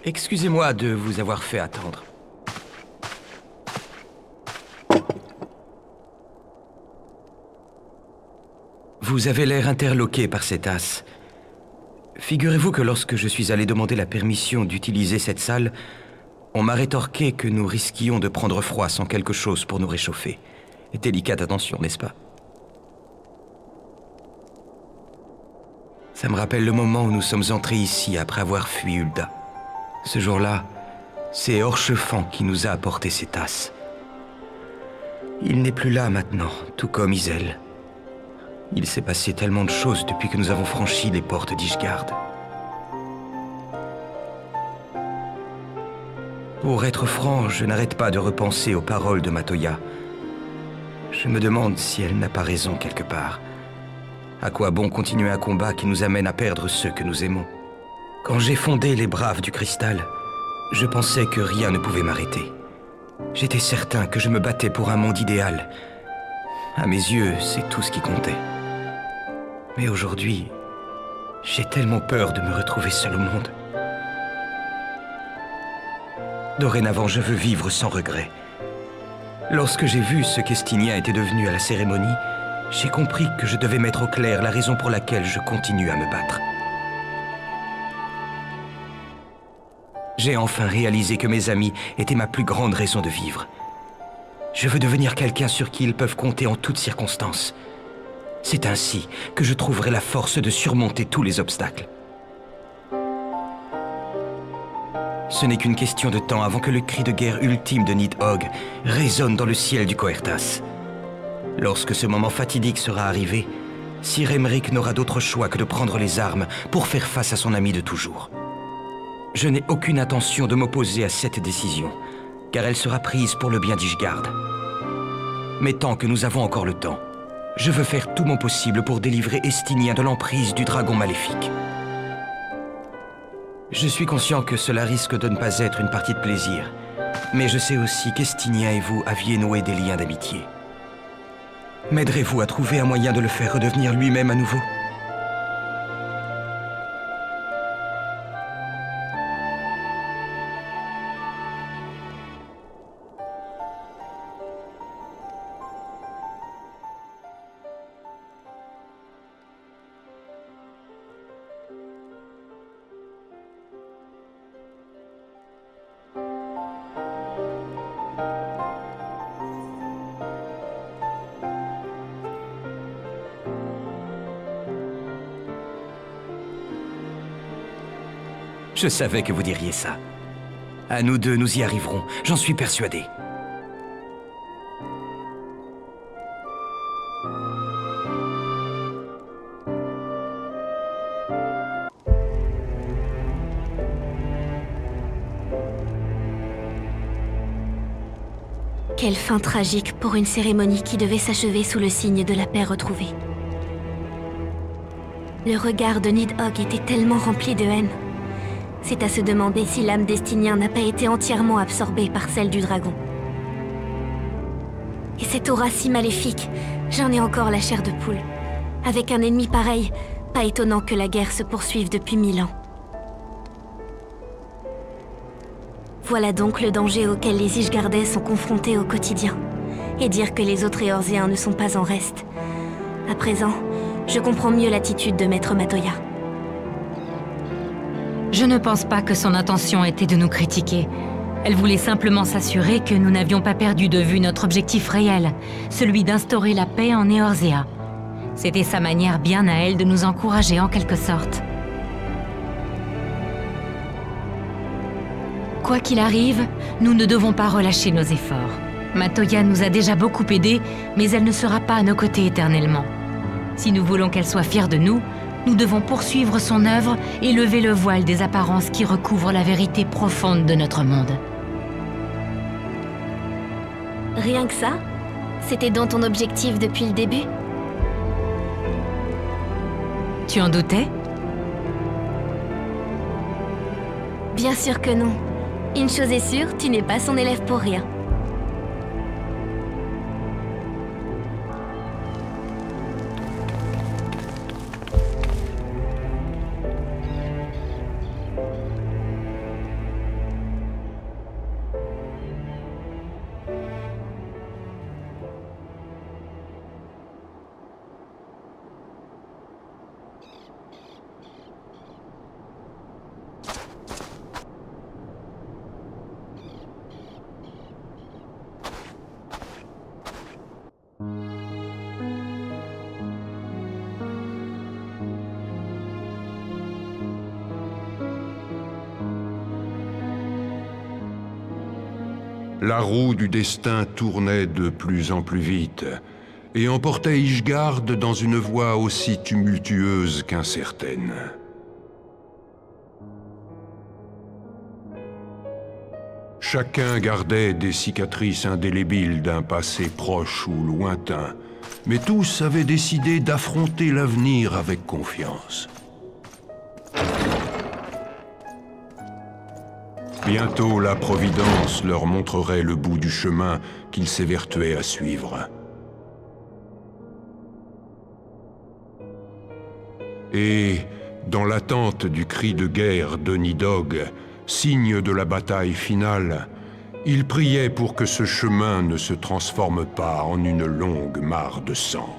Excusez-moi de vous avoir fait attendre. Vous avez l'air interloqué par cet as. Figurez-vous que lorsque je suis allé demander la permission d'utiliser cette salle, on m'a rétorqué que nous risquions de prendre froid sans quelque chose pour nous réchauffer. Délicate attention, n'est-ce pas? Ça me rappelle le moment où nous sommes entrés ici après avoir fui Hulda. Ce jour-là, c'est Orchefant qui nous a apporté ces tasses. Il n'est plus là maintenant, tout comme Isel. Il s'est passé tellement de choses depuis que nous avons franchi les portes d'Ishgard. Pour être franc, je n'arrête pas de repenser aux paroles de Matoya. Je me demande si elle n'a pas raison quelque part. À quoi bon continuer un combat qui nous amène à perdre ceux que nous aimons? Quand j'ai fondé les Braves du Cristal, je pensais que rien ne pouvait m'arrêter. J'étais certain que je me battais pour un monde idéal. À mes yeux, c'est tout ce qui comptait. Mais aujourd'hui, j'ai tellement peur de me retrouver seul au monde. Dorénavant, je veux vivre sans regret. Lorsque j'ai vu ce qu'Estinien était devenu à la cérémonie, j'ai compris que je devais mettre au clair la raison pour laquelle je continue à me battre. J'ai enfin réalisé que mes amis étaient ma plus grande raison de vivre. Je veux devenir quelqu'un sur qui ils peuvent compter en toutes circonstances. C'est ainsi que je trouverai la force de surmonter tous les obstacles. Ce n'est qu'une question de temps avant que le cri de guerre ultime de Nidhogg résonne dans le ciel du Coertas. Lorsque ce moment fatidique sera arrivé, Sir Aymeric n'aura d'autre choix que de prendre les armes pour faire face à son ami de toujours. Je n'ai aucune intention de m'opposer à cette décision, car elle sera prise pour le bien d'Ishgard. Mais tant que nous avons encore le temps, je veux faire tout mon possible pour délivrer Estinien de l'emprise du dragon maléfique. Je suis conscient que cela risque de ne pas être une partie de plaisir, mais je sais aussi qu'Estinien et vous aviez noué des liens d'amitié. M'aiderez-vous à trouver un moyen de le faire redevenir lui-même à nouveau ? Je savais que vous diriez ça. À nous deux, nous y arriverons, j'en suis persuadé. Quelle fin tragique pour une cérémonie qui devait s'achever sous le signe de la paix retrouvée. Le regard de Nidhogg était tellement rempli de haine. C'est à se demander si l'âme d'Estinien n'a pas été entièrement absorbée par celle du dragon. Et cette aura si maléfique, j'en ai encore la chair de poule. Avec un ennemi pareil, pas étonnant que la guerre se poursuive depuis 1000 ans. Voilà donc le danger auquel les Ishgardais sont confrontés au quotidien. Et dire que les autres Éorzéens ne sont pas en reste. À présent, je comprends mieux l'attitude de Maître Matoya. Je ne pense pas que son intention était de nous critiquer. Elle voulait simplement s'assurer que nous n'avions pas perdu de vue notre objectif réel, celui d'instaurer la paix en Éorzea. C'était sa manière bien à elle de nous encourager en quelque sorte. Quoi qu'il arrive, nous ne devons pas relâcher nos efforts. Matoya nous a déjà beaucoup aidés, mais elle ne sera pas à nos côtés éternellement. Si nous voulons qu'elle soit fière de nous, nous devons poursuivre son œuvre et lever le voile des apparences qui recouvrent la vérité profonde de notre monde. Rien que ça? C'était donc ton objectif depuis le début? Tu en doutais? Bien sûr que non. Une chose est sûre, tu n'es pas son élève pour rien. La roue du destin tournait de plus en plus vite et emportait Ishgard dans une voie aussi tumultueuse qu'incertaine. Chacun gardait des cicatrices indélébiles d'un passé proche ou lointain, mais tous avaient décidé d'affronter l'avenir avec confiance. Bientôt, la Providence leur montrerait le bout du chemin qu'ils s'évertuaient à suivre. Et, dans l'attente du cri de guerre de Nidhogg, signe de la bataille finale, ils priaient pour que ce chemin ne se transforme pas en une longue mare de sang.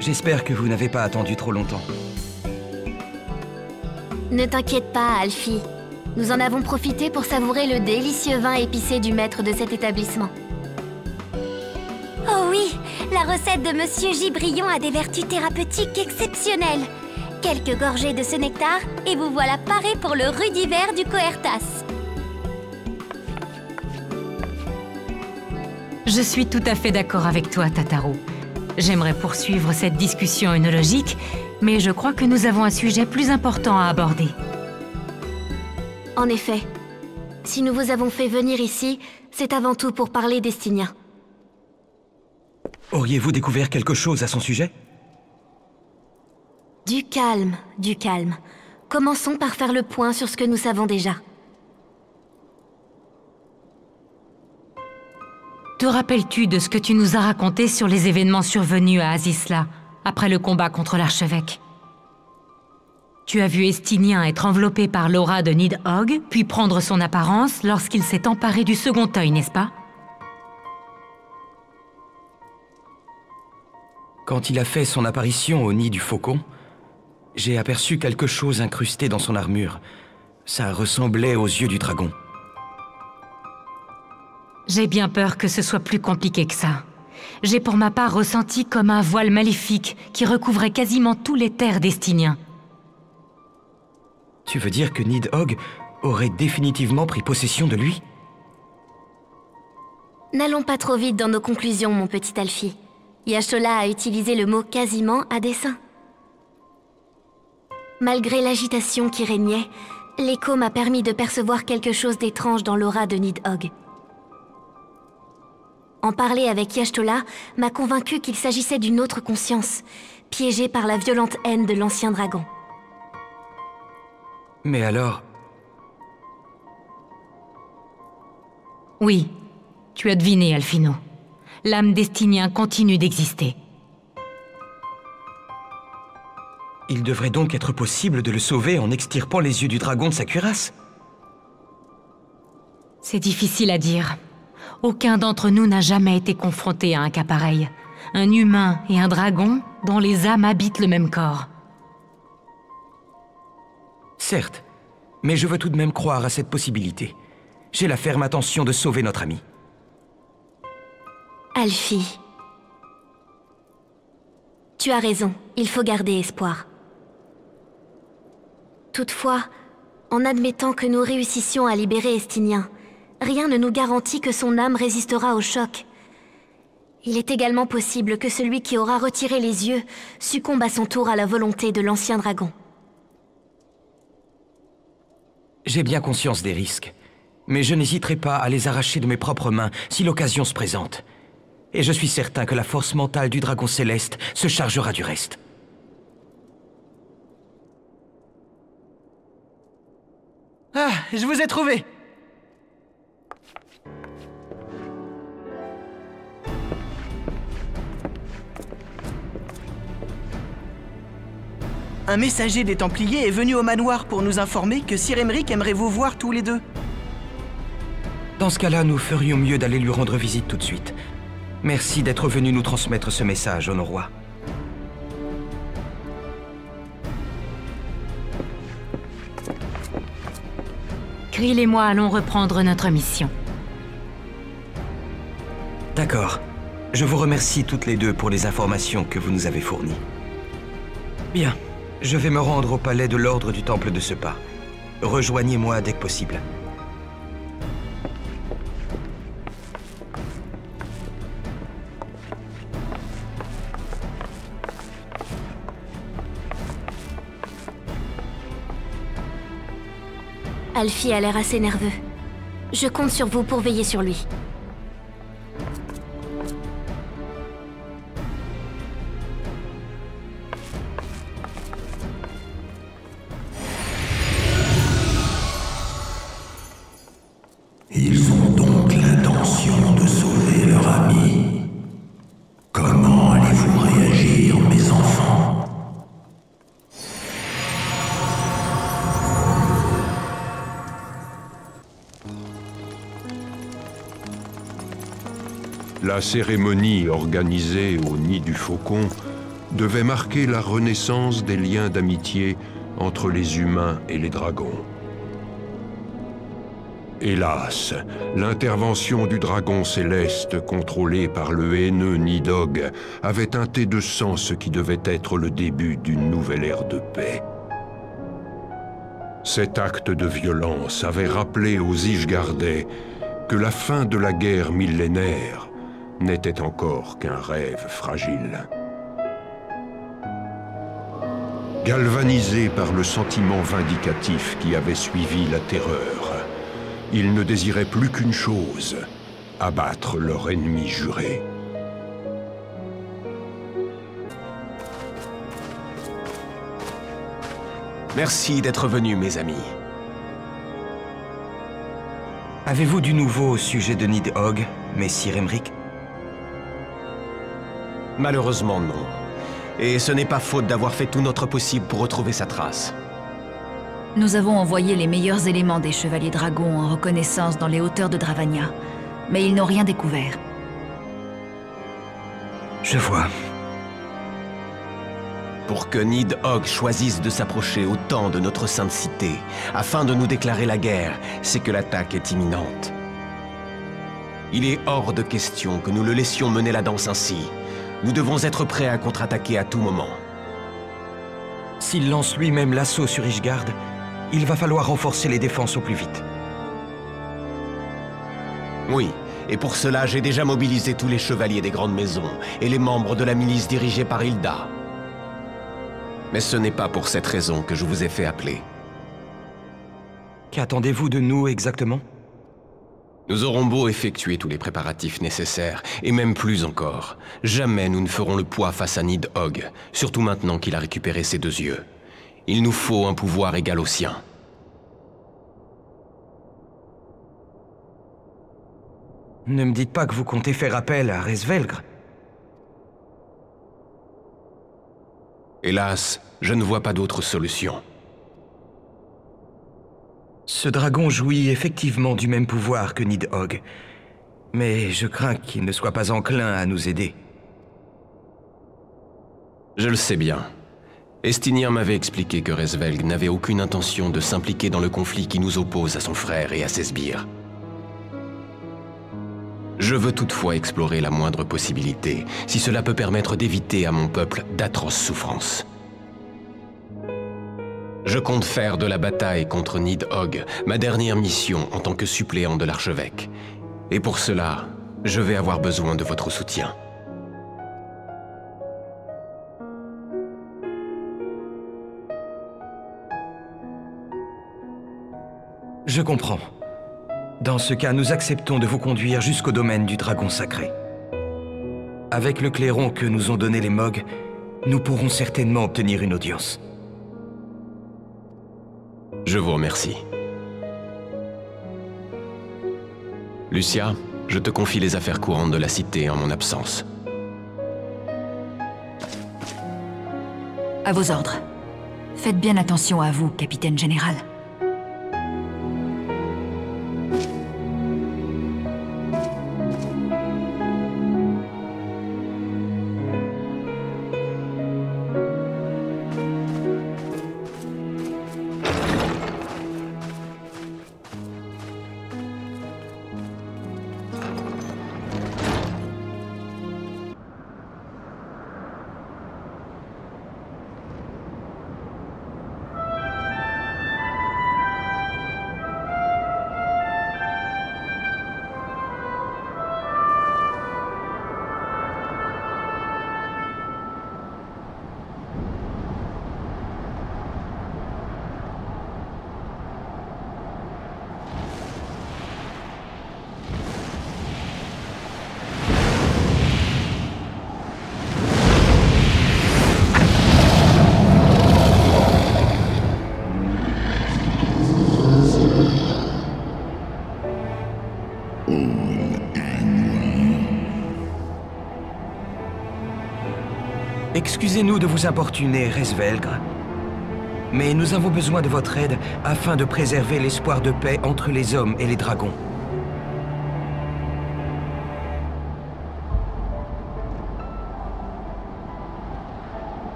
J'espère que vous n'avez pas attendu trop longtemps. Ne t'inquiète pas, Alfie. Nous en avons profité pour savourer le délicieux vin épicé du maître de cet établissement. Oh oui, la recette de Monsieur Gibrillon a des vertus thérapeutiques exceptionnelles. Quelques gorgées de ce nectar et vous voilà paré pour le rude hiver du Coertas. Je suis tout à fait d'accord avec toi, Tataru. J'aimerais poursuivre cette discussion œnologique, mais je crois que nous avons un sujet plus important à aborder. En effet, si nous vous avons fait venir ici, c'est avant tout pour parler d'Estinien. Auriez-vous découvert quelque chose à son sujet? Du calme, du calme. Commençons par faire le point sur ce que nous savons déjà. Te rappelles-tu de ce que tu nous as raconté sur les événements survenus à Azisla, après le combat contre l'archevêque? Tu as vu Estinien être enveloppé par l'aura de Nidhogg, puis prendre son apparence lorsqu'il s'est emparé du second œil, n'est-ce pas? Quand il a fait son apparition au nid du faucon, j'ai aperçu quelque chose incrusté dans son armure. Ça ressemblait aux yeux du dragon. J'ai bien peur que ce soit plus compliqué que ça. J'ai pour ma part ressenti comme un voile maléfique qui recouvrait quasiment tous les terres d'Estinien. Tu veux dire que Nidhogg aurait définitivement pris possession de lui? N'allons pas trop vite dans nos conclusions, mon petit Alfie. Y'Achtola a utilisé le mot « quasiment » à dessein. Malgré l'agitation qui régnait, l'écho m'a permis de percevoir quelque chose d'étrange dans l'aura de Nidhogg. En parler avec Y'Achtola m'a convaincu qu'il s'agissait d'une autre conscience, piégée par la violente haine de l'ancien dragon. Mais alors... Oui, tu as deviné, Alphino. L'âme d'Estinien continue d'exister. Il devrait donc être possible de le sauver en extirpant les yeux du dragon de sa cuirasse. C'est difficile à dire. Aucun d'entre nous n'a jamais été confronté à un cas pareil. Un humain et un dragon dont les âmes habitent le même corps. Certes, mais je veux tout de même croire à cette possibilité. J'ai la ferme intention de sauver notre ami. Alfie. Tu as raison, il faut garder espoir. Toutefois, en admettant que nous réussissions à libérer Estinien, rien ne nous garantit que son âme résistera au choc. Il est également possible que celui qui aura retiré les yeux succombe à son tour à la volonté de l'ancien dragon. J'ai bien conscience des risques, mais je n'hésiterai pas à les arracher de mes propres mains si l'occasion se présente. Et je suis certain que la force mentale du dragon céleste se chargera du reste. Ah, je vous ai trouvé! Un messager des Templiers est venu au manoir pour nous informer que Sir Aymeric aimerait vous voir tous les deux. Dans ce cas-là, nous ferions mieux d'aller lui rendre visite tout de suite. Merci d'être venu nous transmettre ce message, Honoré Roi. Krill et moi allons reprendre notre mission. D'accord. Je vous remercie toutes les deux pour les informations que vous nous avez fournies. Bien. Je vais me rendre au palais de l'Ordre du Temple de Sepa. Rejoignez-moi dès que possible. Alfie a l'air assez nerveux. Je compte sur vous pour veiller sur lui. Ils ont donc l'intention de sauver leur ami. Comment allez-vous réagir, mes enfants? La cérémonie organisée au Nid du Faucon devait marquer la renaissance des liens d'amitié entre les humains et les dragons. Hélas, l'intervention du dragon céleste contrôlé par le haineux Nidhogg avait teinté de sang ce qui devait être le début d'une nouvelle ère de paix. Cet acte de violence avait rappelé aux Ishgardais que la fin de la guerre millénaire n'était encore qu'un rêve fragile. Galvanisés par le sentiment vindicatif qui avait suivi la terreur, ils ne désiraient plus qu'une chose, abattre leur ennemi juré. Merci d'être venus, mes amis. Avez-vous du nouveau au sujet de Nidhogg, Messire Aymeric? Malheureusement, non. Et ce n'est pas faute d'avoir fait tout notre possible pour retrouver sa trace. Nous avons envoyé les meilleurs éléments des Chevaliers Dragons en reconnaissance dans les hauteurs de Dravania, mais ils n'ont rien découvert. Je vois. Pour que Nidhogg choisisse de s'approcher autant de notre sainte cité, afin de nous déclarer la guerre, c'est que l'attaque est imminente. Il est hors de question que nous le laissions mener la danse ainsi. Nous devons être prêts à contre-attaquer à tout moment. S'il lance lui-même l'assaut sur Ishgard, il va falloir renforcer les défenses au plus vite. Oui, et pour cela, j'ai déjà mobilisé tous les chevaliers des grandes maisons et les membres de la milice dirigée par Hilda. Mais ce n'est pas pour cette raison que je vous ai fait appeler. Qu'attendez-vous de nous exactement? Nous aurons beau effectuer tous les préparatifs nécessaires, et même plus encore. Jamais nous ne ferons le poids face à Nidhogg, surtout maintenant qu'il a récupéré ses deux yeux. Il nous faut un pouvoir égal au sien. Ne me dites pas que vous comptez faire appel à Resvelgr. Hélas, je ne vois pas d'autre solution. Ce dragon jouit effectivement du même pouvoir que Nidhogg, mais je crains qu'il ne soit pas enclin à nous aider. Je le sais bien. Estinien m'avait expliqué que Resvelgr n'avait aucune intention de s'impliquer dans le conflit qui nous oppose à son frère et à ses sbires. Je veux toutefois explorer la moindre possibilité, si cela peut permettre d'éviter à mon peuple d'atroces souffrances. Je compte faire de la bataille contre Nidhogg ma dernière mission en tant que suppléant de l'archevêque. Et pour cela, je vais avoir besoin de votre soutien. Je comprends. Dans ce cas, nous acceptons de vous conduire jusqu'au domaine du dragon sacré. Avec le clairon que nous ont donné les Mogg, nous pourrons certainement obtenir une audience. Je vous remercie. Lucia, je te confie les affaires courantes de la cité en mon absence. À vos ordres. Faites bien attention à vous, capitaine général. Excusez-nous de vous importuner, Resvelgr, mais nous avons besoin de votre aide afin de préserver l'espoir de paix entre les hommes et les dragons.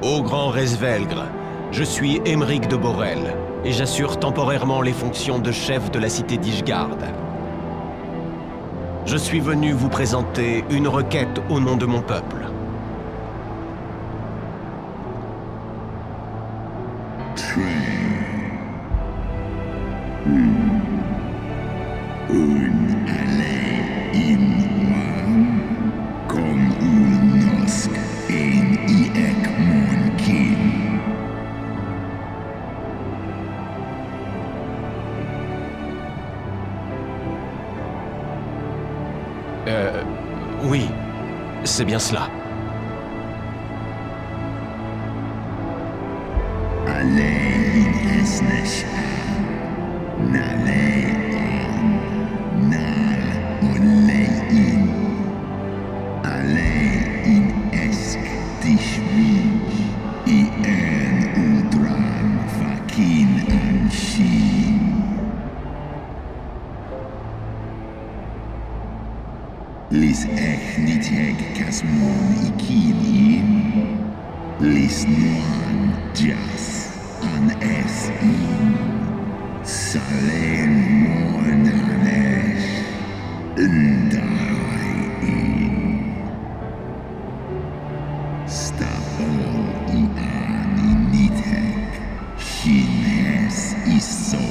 Ô grand Resvelgr, je suis Aymeric de Borel, et j'assure temporairement les fonctions de chef de la cité d'Ishgard. Je suis venu vous présenter une requête au nom de mon peuple. Oui, c'est bien cela. Lis ech nidhegg casmon ikinin, lis nuan jas an es in, salen monanesh, ndai in. Stapol ian in nidhegg, shines iso,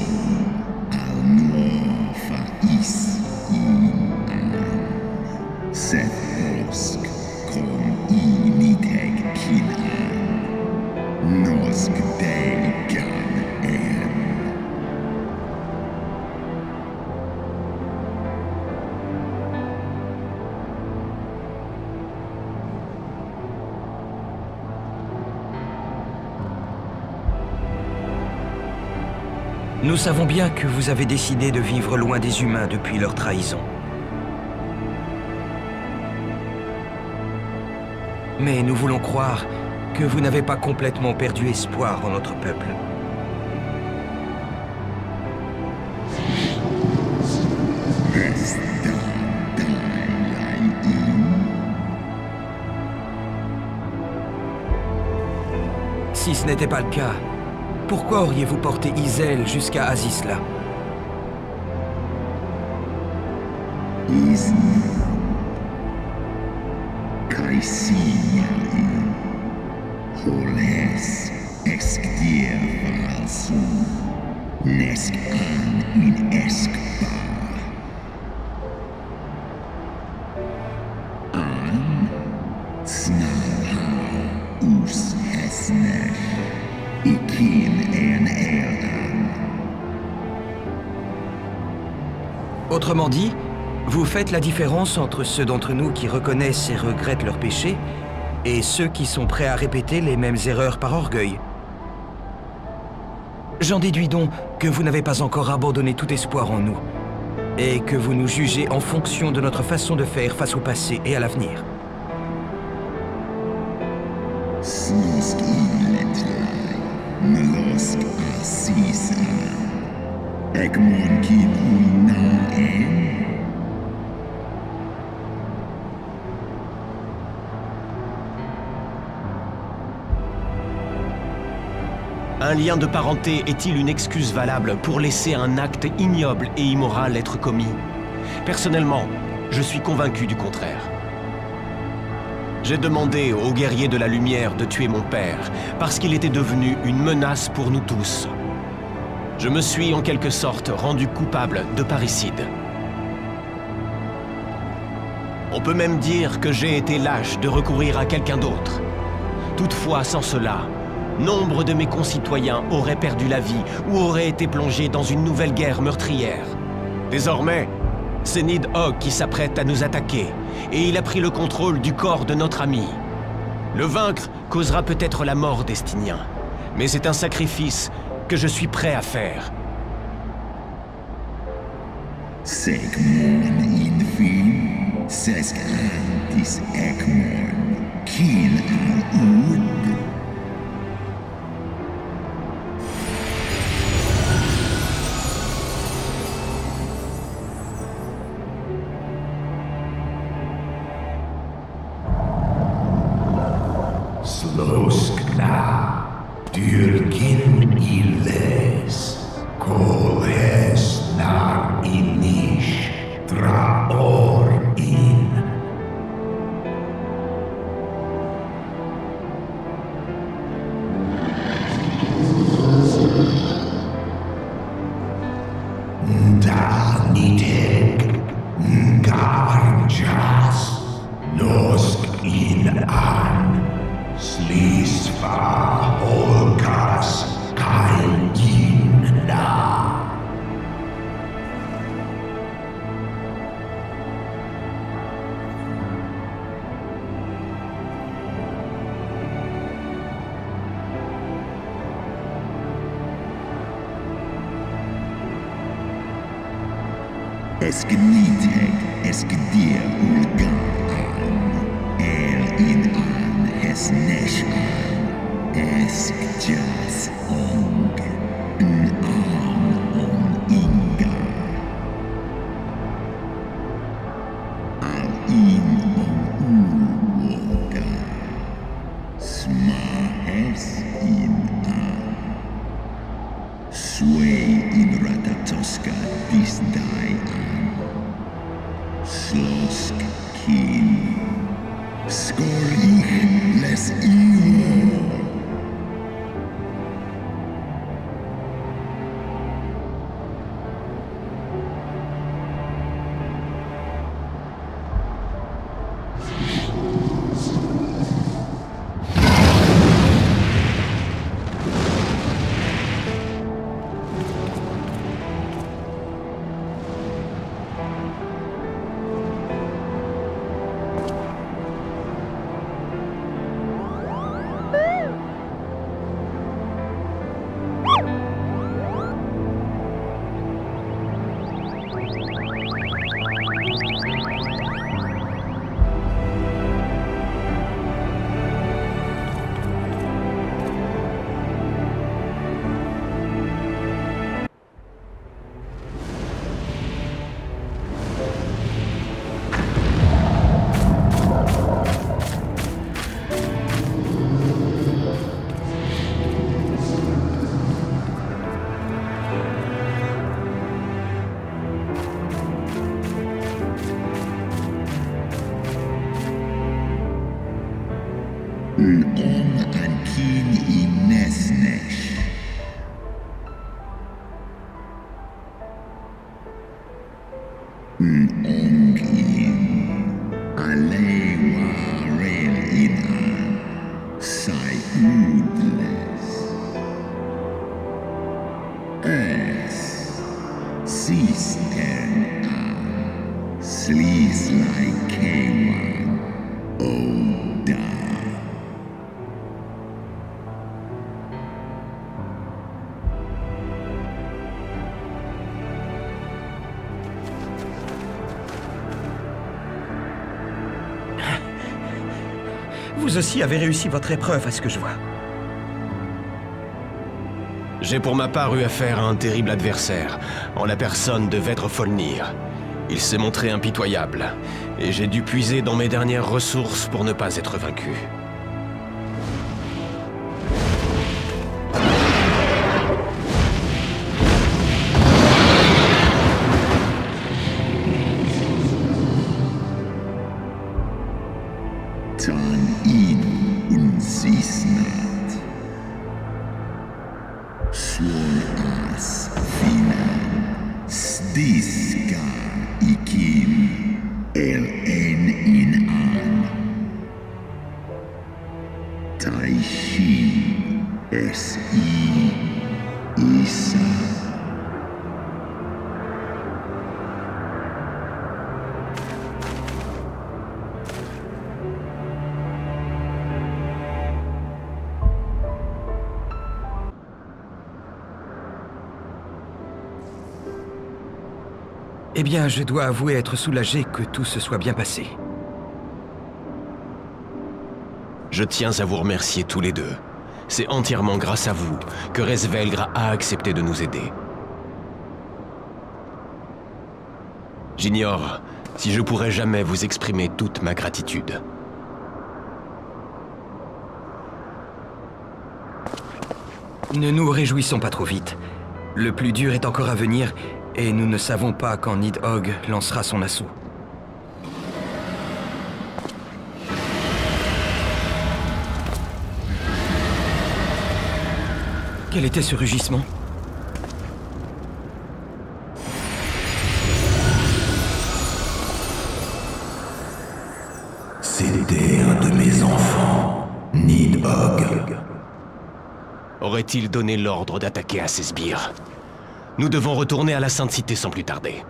al nuofa is in an. Seth Osk kom i nidhegg kinan, nosk delgan en. Nous savons bien que vous avez décidé de vivre loin des humains depuis leur trahison. Mais nous voulons croire que vous n'avez pas complètement perdu espoir en notre peuple. Si ce n'était pas le cas, pourquoi auriez-vous porté Izel jusqu'à Azisla? Aisiain, Holes, Exdir Valsu, Nesk an in Eskba. An, Snalha, Us Hesnesh, Ikin en Erdan. Autrement dit, vous faites la différence entre ceux d'entre nous qui reconnaissent et regrettent leurs péchés et ceux qui sont prêts à répéter les mêmes erreurs par orgueil. J'en déduis donc que vous n'avez pas encore abandonné tout espoir en nous et que vous nous jugez en fonction de notre façon de faire face au passé et à l'avenir. Snosk Iletlai, Melosk Asisa, Egmon Kid Unaen. Un lien de parenté est-il une excuse valable pour laisser un acte ignoble et immoral être commis? Personnellement, je suis convaincu du contraire. J'ai demandé aux guerriers de la lumière de tuer mon père, parce qu'il était devenu une menace pour nous tous. Je me suis en quelque sorte rendu coupable de parricide. On peut même dire que j'ai été lâche de recourir à quelqu'un d'autre. Toutefois, sans cela, nombre de mes concitoyens auraient perdu la vie ou auraient été plongés dans une nouvelle guerre meurtrière. Désormais, c'est Nidhogg qui s'apprête à nous attaquer, et il a pris le contrôle du corps de notre ami. Le vaincre causera peut-être la mort d'Estinien, mais c'est un sacrifice que je suis prêt à faire. Segmon infin, Sesk antis Ekmon, Kin al Ud. Sloskna, Dyrkin Iles, Koles nar Inish, Traor in. Ndaniteg, Ngarjas, Nosk in an. Slisva Olkas Kainna. Eskniteg, Eskdir Ulgan in an Hesnesh Eskjas Ong, on Inga. Al in on Uwoga, Smahes in an. Sway in Ratatoska Disdai an. Slosk Kin. Skorich les Iwo. Alewa rel inan, sai udles. Es, sistern slis lai kewan, oda. Vous aussi avez réussi votre épreuve, à ce que je vois. J'ai pour ma part eu affaire à un terrible adversaire, en la personne de Vedre Folnir. Il s'est montré impitoyable, et j'ai dû puiser dans mes dernières ressources pour ne pas être vaincu. Tan in unsisnat. Swol as finan, stiska ikim, el en in an. Taishi es isa. Eh bien, je dois avouer être soulagé que tout se soit bien passé. Je tiens à vous remercier tous les deux. C'est entièrement grâce à vous que Resvelgr a accepté de nous aider. J'ignore si je pourrai jamais vous exprimer toute ma gratitude. Ne nous réjouissons pas trop vite. Le plus dur est encore à venir, et nous ne savons pas quand Nidhogg lancera son assaut. Quel était ce rugissement? C'était un de mes enfants, Nidhogg. Aurait-il donné l'ordre d'attaquer à ses sbires? Nous devons retourner à la Sainte Cité sans plus tarder.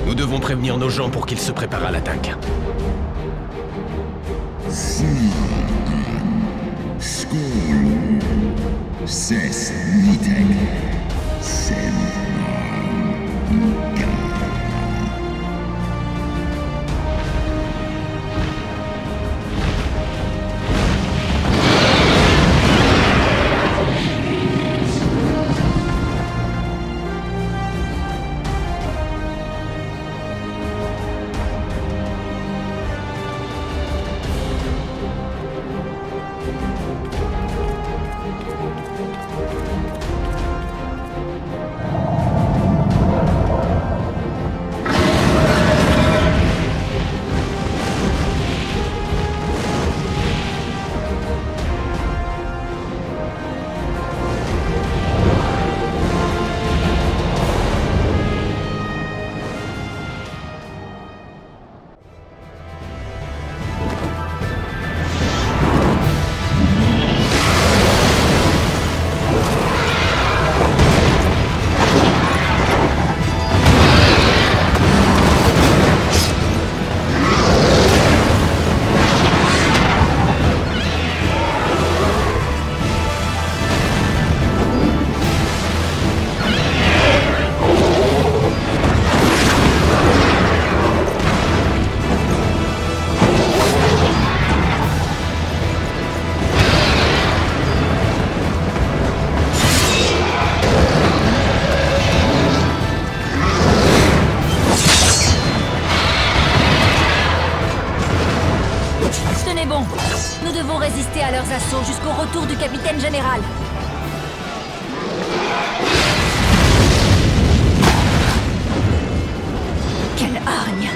Nous devons prévenir nos gens pour qu'ils se préparent à l'attaque. mission jusqu'au retour du capitaine général. Quelle hargne!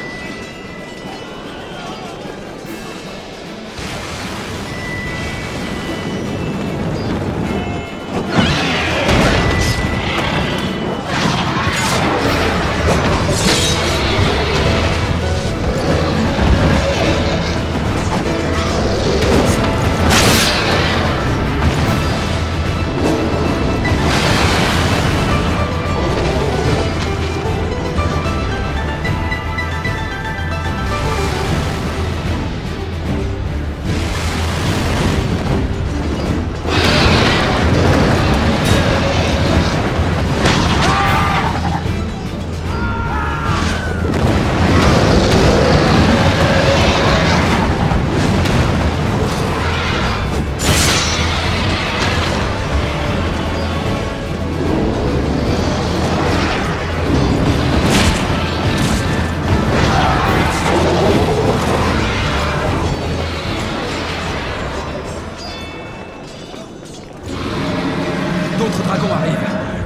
D'autres dragons arrivent.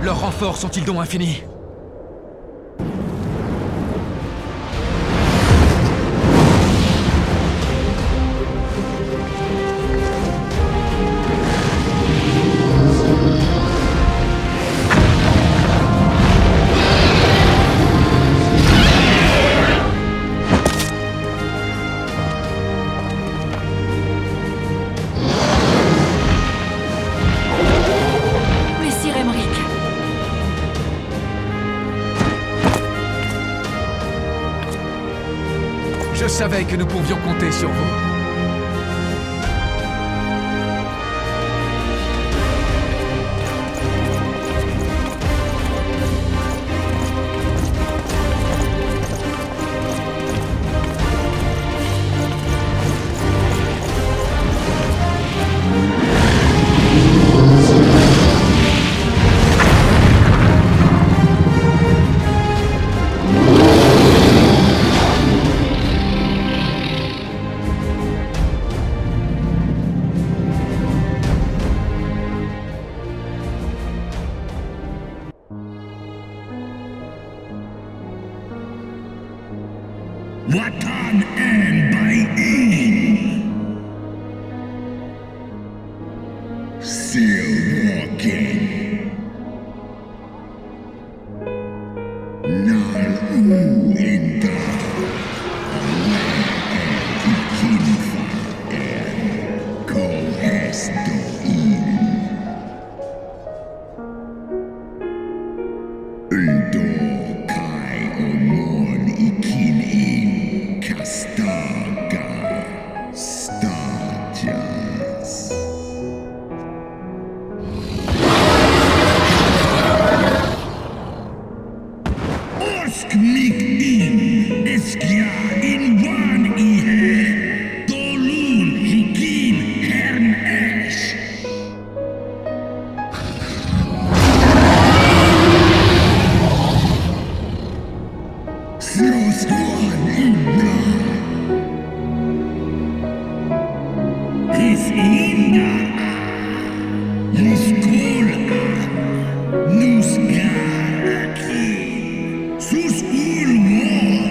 Leurs renforts sont-ils donc infinis? Je savais que nous pouvions compter sur vous. Watan and Bain. Still walking. Nal U Inta. Ikinfa and Kohesto In. Uldo Kai Omon Ikin In. Castaga Stajas. Osk Mik In Eskia In Wan Ihe Dolun Hikin Hern Esh. Sros Wan In Is Inda Nuskola Nusgaraki Sus Ulmor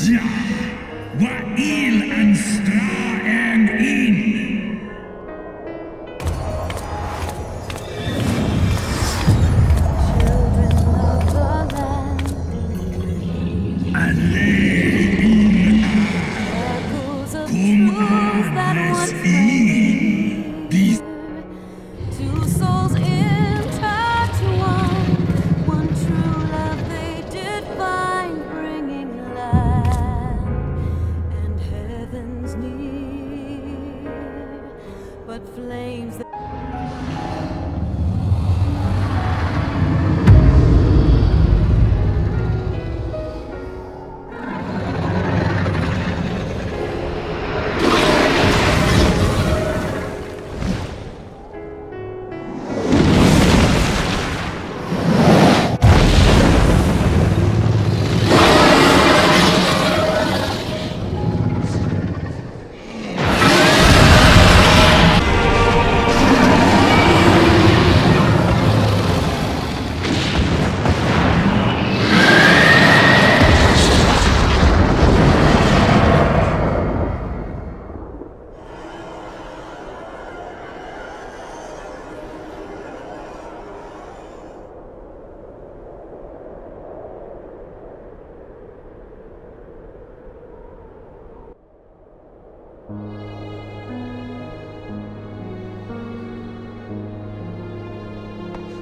Ja, Wa'il and Stra and In.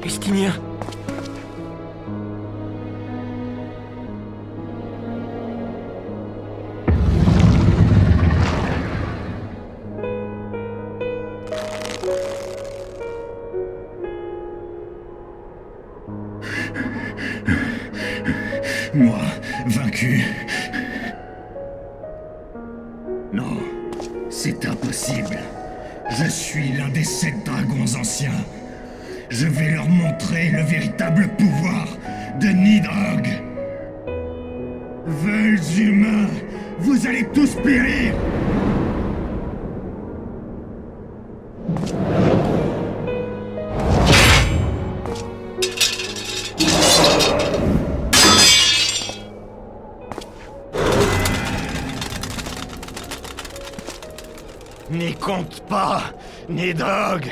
Estinien. Moi, vaincu. Non, c'est impossible. Je suis l'un des 7 dragons anciens. Je vais leur montrer le véritable pouvoir de Nidhogg. Veuls humains, vous allez tous périr! N'y compte pas, Nidhogg!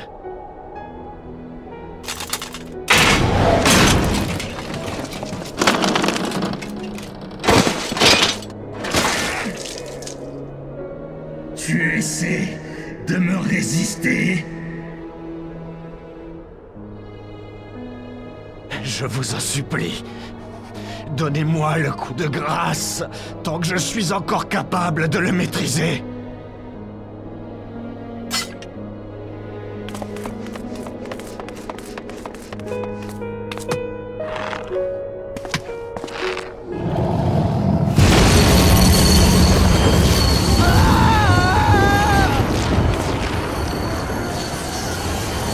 Tu essaies de me résister? Je vous en supplie. Donnez-moi le coup de grâce, tant que je suis encore capable de le maîtriser.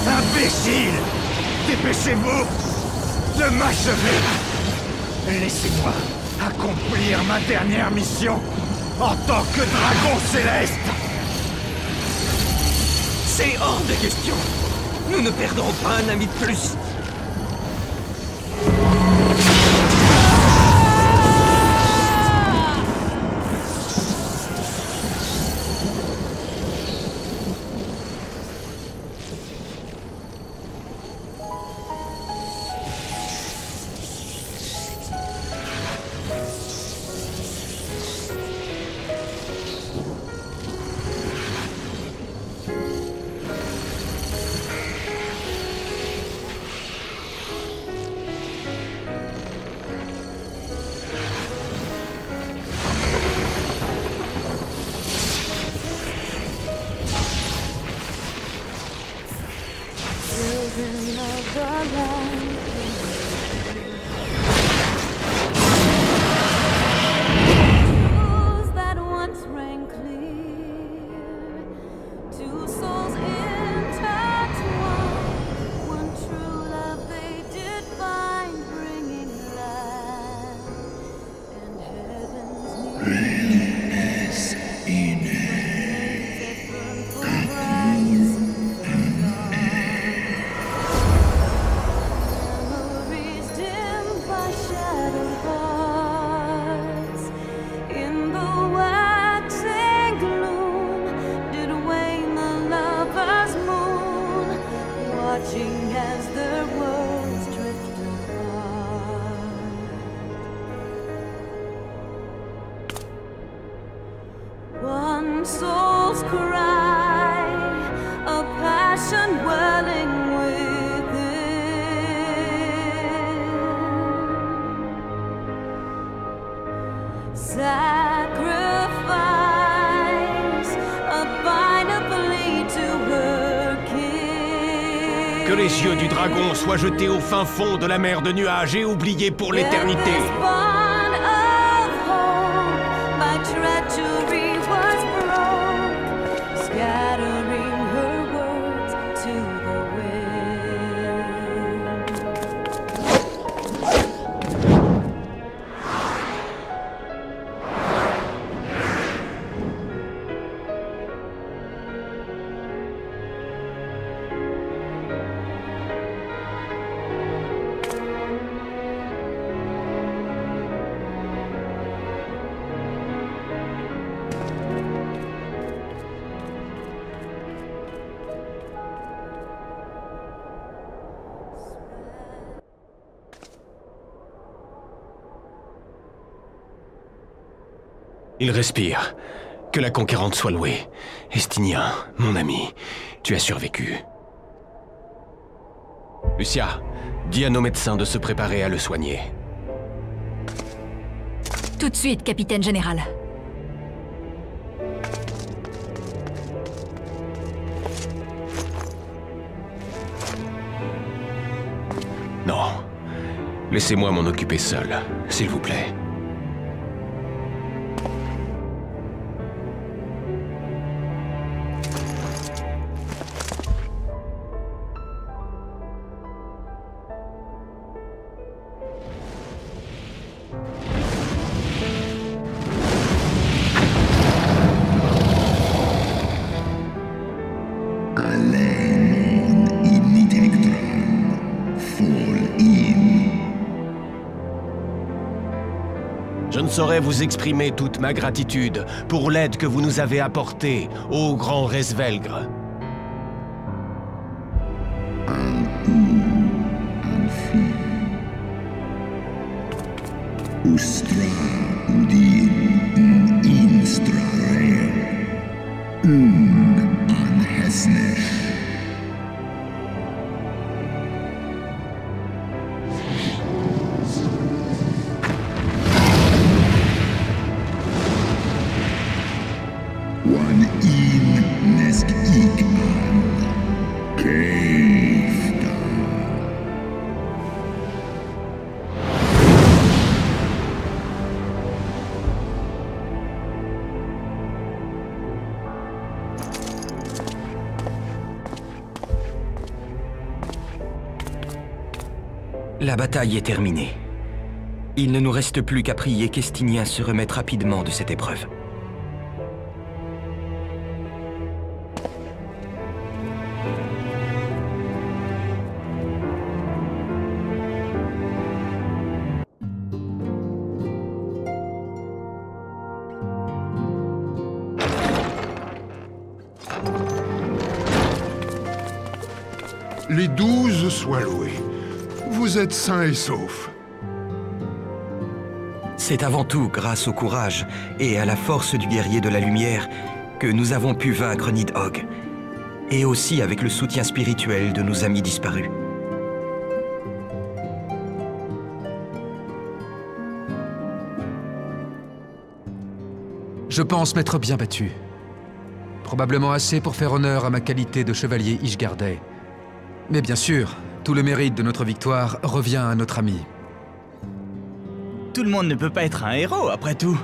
Imbécile! Dépêchez-vous de m'achever! Laissez-moi accomplir ma dernière mission en tant que dragon céleste! C'est hors de question! Nous ne perdrons pas un ami de plus! Que les yeux du dragon soient jetés au fin fond de la mer de nuages et oubliés pour l'éternité. Il respire. Que la Conquérante soit louée. Estinien, mon ami, tu as survécu. Lucia, dis à nos médecins de se préparer à le soigner. Tout de suite, capitaine général. Non. Laissez-moi m'en occuper seul, s'il vous plaît. Je ne saurais vous exprimer toute ma gratitude pour l'aide que vous nous avez apportée, ô grand Resvelgr. La bataille est terminée. Il ne nous reste plus qu'à prier qu'Estinien se remette rapidement de cette épreuve. Les 12 soient loués. Vous êtes sains et saufs. C'est avant tout grâce au courage et à la force du guerrier de la lumière que nous avons pu vaincre Nidhogg, et aussi avec le soutien spirituel de nos amis disparus. Je pense m'être bien battu. Probablement assez pour faire honneur à ma qualité de chevalier Ishgardais. Mais bien sûr, tout le mérite de notre victoire revient à notre ami. Tout le monde ne peut pas être un héros, après tout.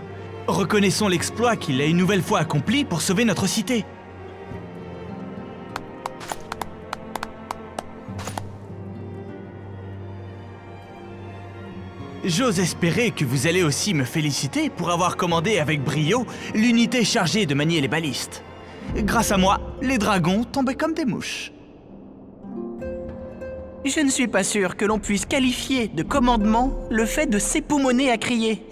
Reconnaissons l'exploit qu'il a une nouvelle fois accompli pour sauver notre cité. J'ose espérer que vous allez aussi me féliciter pour avoir commandé avec brio l'unité chargée de manier les balistes. Grâce à moi, les dragons tombaient comme des mouches. Je ne suis pas sûr que l'on puisse qualifier de commandement le fait de s'époumoner à crier.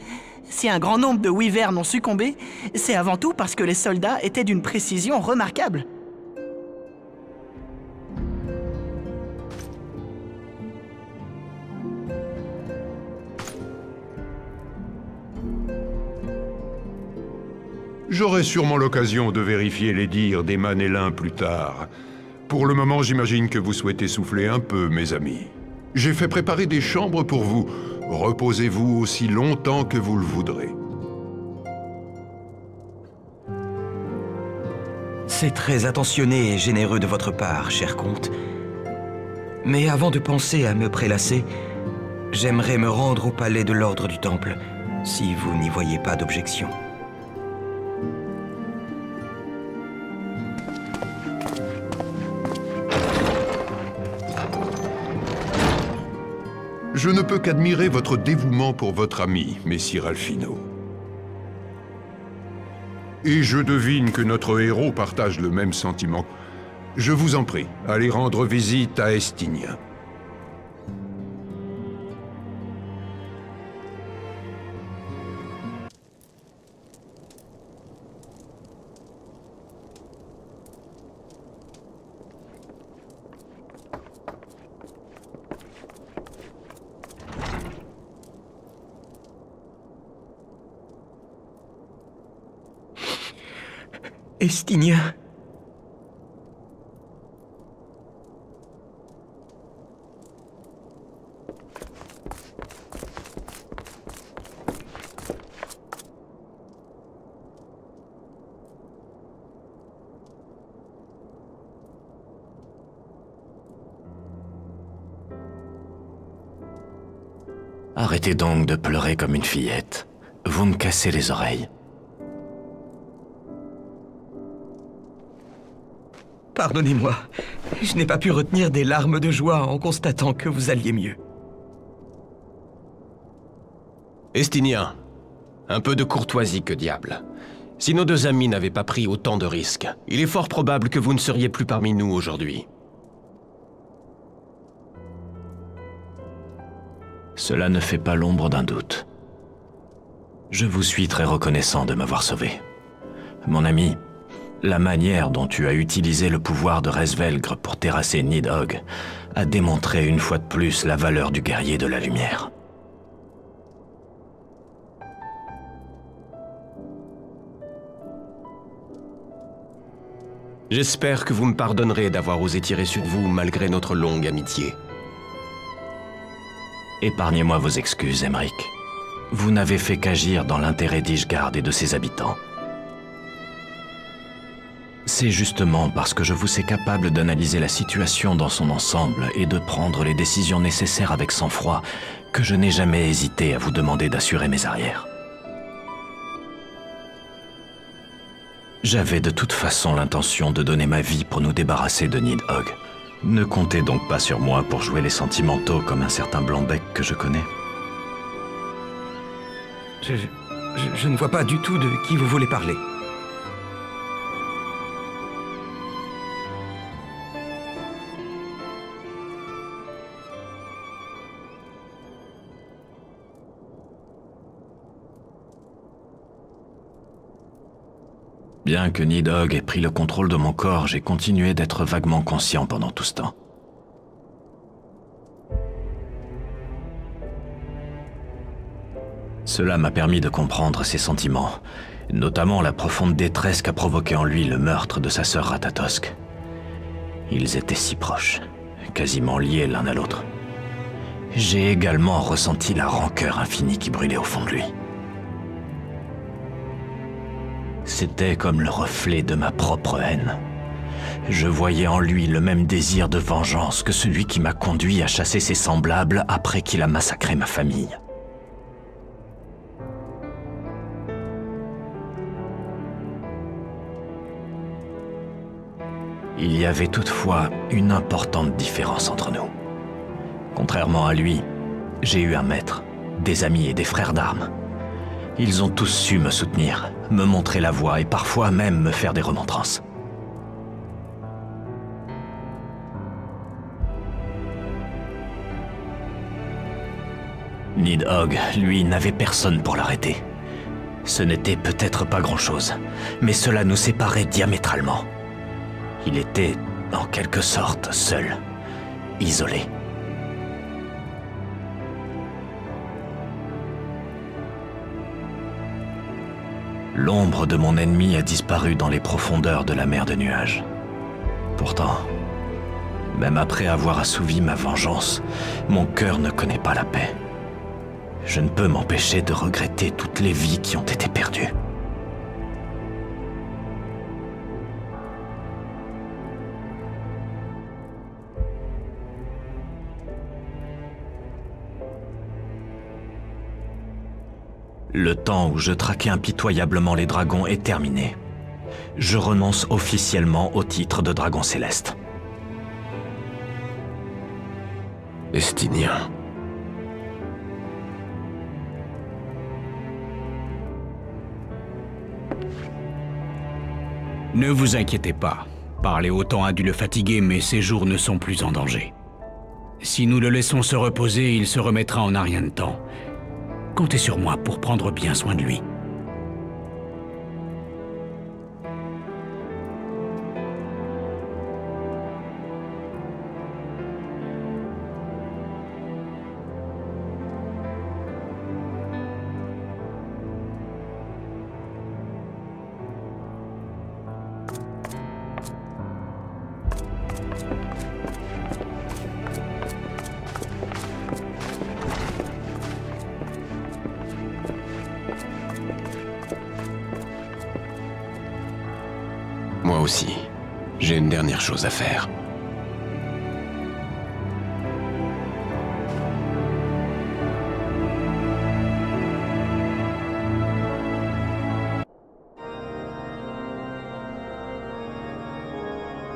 Si un grand nombre de wyverns ont succombé, c'est avant tout parce que les soldats étaient d'une précision remarquable. J'aurai sûrement l'occasion de vérifier les dires des Manélins plus tard. Pour le moment, j'imagine que vous souhaitez souffler un peu, mes amis. J'ai fait préparer des chambres pour vous. Reposez-vous aussi longtemps que vous le voudrez. C'est très attentionné et généreux de votre part, cher comte. Mais avant de penser à me prélasser, j'aimerais me rendre au palais de l'Ordre du Temple, si vous n'y voyez pas d'objection. Je ne peux qu'admirer votre dévouement pour votre ami, messire Alphino. Et je devine que notre héros partage le même sentiment. Je vous en prie, allez rendre visite à Estinien. Estinien. Arrêtez donc de pleurer comme une fillette. Vous me cassez les oreilles. Pardonnez-moi, je n'ai pas pu retenir des larmes de joie en constatant que vous alliez mieux. Estinien, un peu de courtoisie, que diable. Si nos deux amis n'avaient pas pris autant de risques, il est fort probable que vous ne seriez plus parmi nous aujourd'hui. Cela ne fait pas l'ombre d'un doute. Je vous suis très reconnaissant de m'avoir sauvé. Mon ami, la manière dont tu as utilisé le pouvoir de Resvelgr pour terrasser Nidhogg a démontré une fois de plus la valeur du guerrier de la lumière. J'espère que vous me pardonnerez d'avoir osé tirer sur vous malgré notre longue amitié. Épargnez-moi vos excuses, Aymeric. Vous n'avez fait qu'agir dans l'intérêt d'Ishgard et de ses habitants. C'est justement parce que je vous sais capable d'analyser la situation dans son ensemble et de prendre les décisions nécessaires avec sang-froid que je n'ai jamais hésité à vous demander d'assurer mes arrières. J'avais de toute façon l'intention de donner ma vie pour nous débarrasser de Nidhogg. Ne comptez donc pas sur moi pour jouer les sentimentaux comme un certain Blanc-bec que je connais. Je ne vois pas du tout de qui vous voulez parler. Bien que Nidhogg ait pris le contrôle de mon corps, j'ai continué d'être vaguement conscient pendant tout ce temps. Cela m'a permis de comprendre ses sentiments, notamment la profonde détresse qu'a provoqué en lui le meurtre de sa sœur Ratatosk. Ils étaient si proches, quasiment liés l'un à l'autre. J'ai également ressenti la rancœur infinie qui brûlait au fond de lui. C'était comme le reflet de ma propre haine. Je voyais en lui le même désir de vengeance que celui qui m'a conduit à chasser ses semblables après qu'il a massacré ma famille. Il y avait toutefois une importante différence entre nous. Contrairement à lui, j'ai eu un maître, des amis et des frères d'armes. Ils ont tous su me soutenir, me montrer la voie et parfois même me faire des remontrances. Nidhogg, lui, n'avait personne pour l'arrêter. Ce n'était peut-être pas grand-chose, mais cela nous séparait diamétralement. Il était, en quelque sorte, seul, isolé. L'ombre de mon ennemi a disparu dans les profondeurs de la mer de nuages. Pourtant, même après avoir assouvi ma vengeance, mon cœur ne connaît pas la paix. Je ne peux m'empêcher de regretter toutes les vies qui ont été perdues. Le temps où je traquais impitoyablement les dragons est terminé. Je renonce officiellement au titre de dragon céleste. Estinien. Ne vous inquiétez pas. Parler autant a dû le fatiguer, mais ses jours ne sont plus en danger. Si nous le laissons se reposer, il se remettra en un rien de temps. Comptez sur moi pour prendre bien soin de lui. Moi aussi, j'ai une dernière chose à faire.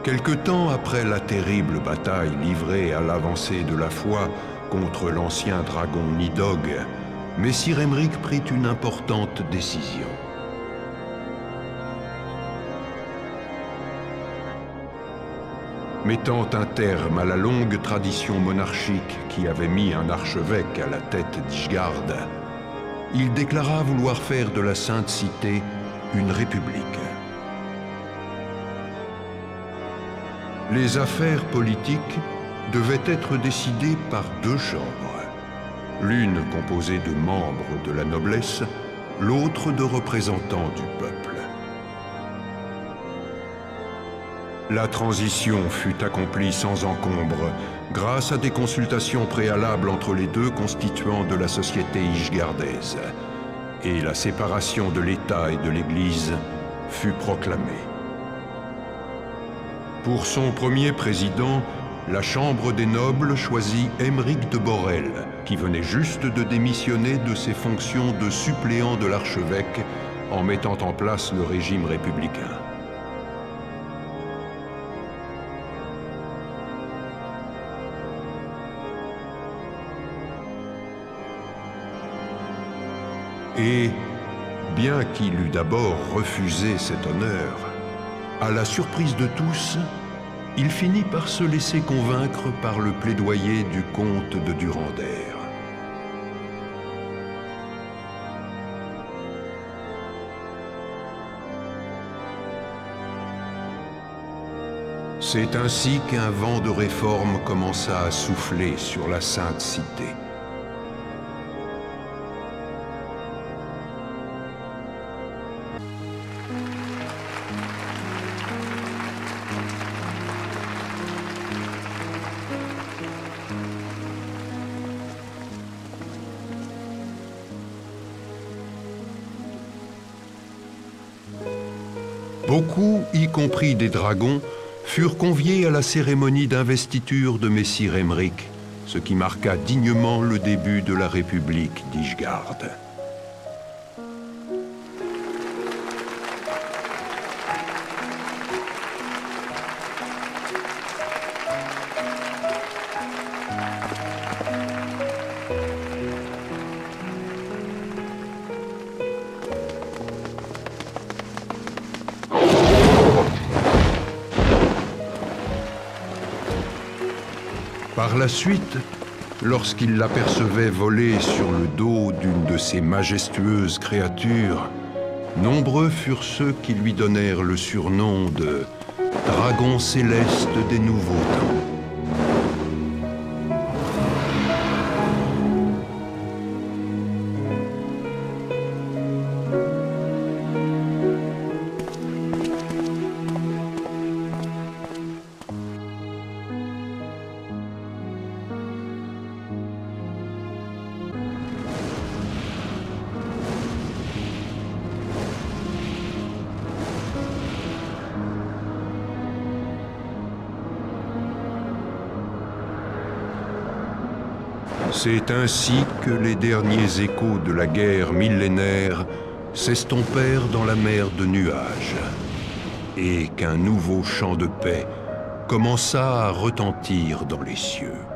Quelque temps après la terrible bataille livrée à l'avancée de la foi contre l'ancien dragon Nidhogg, Messire Aymeric prit une importante décision. Mettant un terme à la longue tradition monarchique qui avait mis un archevêque à la tête d'Ishgard, il déclara vouloir faire de la Sainte Cité une république. Les affaires politiques devaient être décidées par deux chambres, l'une composée de membres de la noblesse, l'autre de représentants du peuple. La transition fut accomplie sans encombre grâce à des consultations préalables entre les deux constituants de la société ishgardaise, et la séparation de l'État et de l'Église fut proclamée. Pour son premier président, la Chambre des nobles choisit Aymeric de Borel, qui venait juste de démissionner de ses fonctions de suppléant de l'archevêque en mettant en place le régime républicain. Et, bien qu'il eût d'abord refusé cet honneur, à la surprise de tous, il finit par se laisser convaincre par le plaidoyer du comte de Durandère. C'est ainsi qu'un vent de réforme commença à souffler sur la Sainte Cité. Beaucoup, y compris des dragons, furent conviés à la cérémonie d'investiture de Messire Aymeric, ce qui marqua dignement le début de la République d'Ishgard. Par la suite, lorsqu'il l'apercevait voler sur le dos d'une de ces majestueuses créatures, nombreux furent ceux qui lui donnèrent le surnom de « Dragon céleste des nouveaux temps ». C'est ainsi que les derniers échos de la guerre millénaire s'estompèrent dans la mer de nuages, et qu'un nouveau chant de paix commença à retentir dans les cieux.